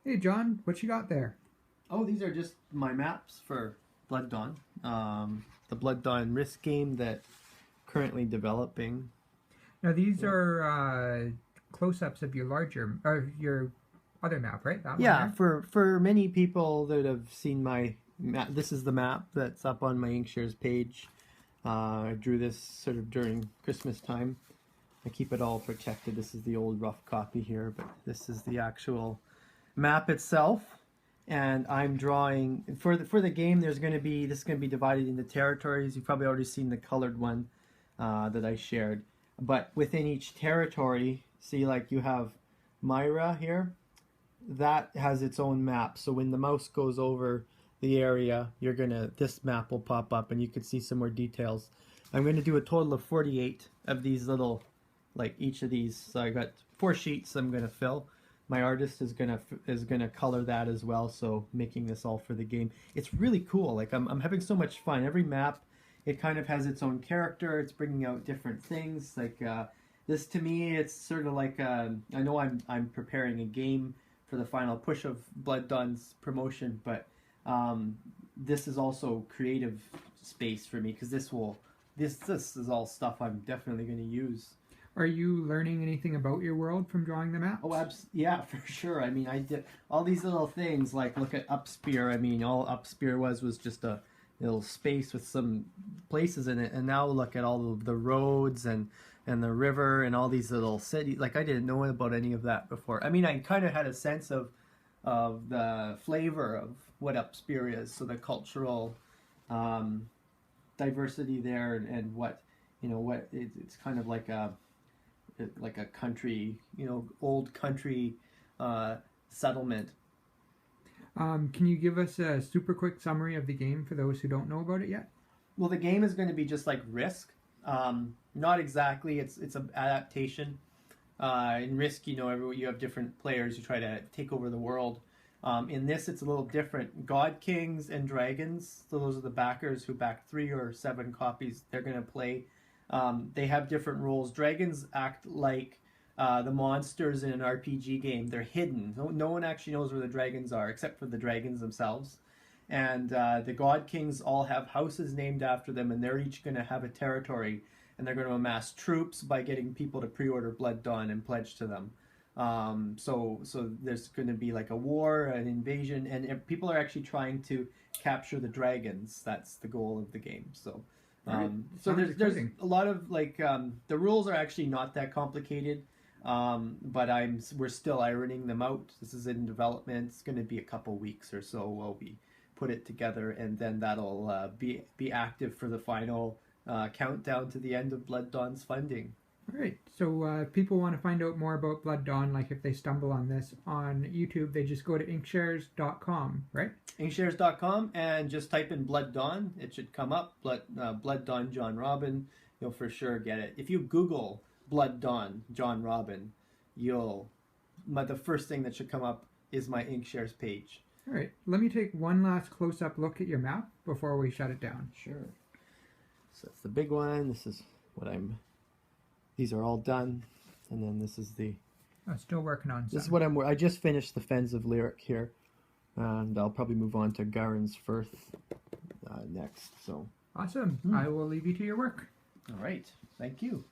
Hey John, what you got there? Oh, these are just my maps for Blood Dawn. The Blood Dawn risk game that currently developing. Now these Yeah. are close-ups of your larger, or your other map, right? That one Yeah, there. for many people that have seen my map, this is the map that's up on my Inkshares page. I drew this sort of during Christmas time. I keep it all protected. This is the old rough copy here, but this is the actual map itself. And I'm drawing for the game. This is going to be divided into territories. You've probably already seen the colored one that I shared. But within each territory, see, like you have Myra here, that has its own map. So when the mouse goes over the area, this map will pop up, and you can see some more details. I'm going to do a total of 48 of these little, like each of these. So I got 4 sheets I'm going to fill. My artist is gonna color that as well, so making this all for the game. It's really cool. Like I'm having so much fun. Every map, it kind of has its own character. It's bringing out different things. Like this to me, it's sort of like I know I'm preparing a game for the final push of Blood Dawn's promotion, but this is also creative space for me because this is all stuff I'm definitely going to use. Are you learning anything about your world from drawing the Oh, maps? yeah, for sure. I mean, I did all these little things, like look at Upspear. I mean, all Upspear was just a little space with some places in it, and now look at all of the roads and the river and all these little cities. Like I didn't know about any of that before. I mean, I kind of had a sense of the flavor of what Upspear is, so the cultural um, diversity there, and what it's kind of like a country, old country settlement. Can you give us a super quick summary of the game for those who don't know about it yet? Well, the game is going to be just like Risk. Not exactly. It's an adaptation. In Risk, you have different players who try to take over the world. In this, it's a little different. God Kings and Dragons, so those are the backers who back 3 or 7 copies. They're going to play. They have different rules. Dragons act like the monsters in an RPG game. They're hidden. No one actually knows where the dragons are except for the dragons themselves. And the God Kings all have houses named after them, and they're each going to have a territory. And they're going to amass troops by getting people to pre-order Blood Dawn and pledge to them. So there's going to be like a war, an invasion, and people are actually trying to capture the dragons. That's the goal of the game. So Right. so Sounds there's exciting. a lot of the rules are actually not that complicated, but we're still ironing them out. This is in development. It's going to be a couple weeks or so while we put it together, and then that'll be active for the final countdown to the end of Blood Dawn's funding. All right. So if people want to find out more about Blood Dawn, like if they stumble on this on YouTube, they just go to inkshares.com, right? Inkshares.com and just type in Blood Dawn. It should come up. Blood Dawn John Robin. You'll for sure get it. If you Google Blood Dawn John Robin, the first thing that should come up is my Inkshares page. All right. Let me take one last close-up look at your map before we shut it down. Sure. So that's the big one. This is what these are all done. And then this is I'm still working on some. this is what I just finished the Fens of Lyric here. And I'll probably move on to Garen's Firth next. So Awesome. I will leave you to your work. all right. Thank you.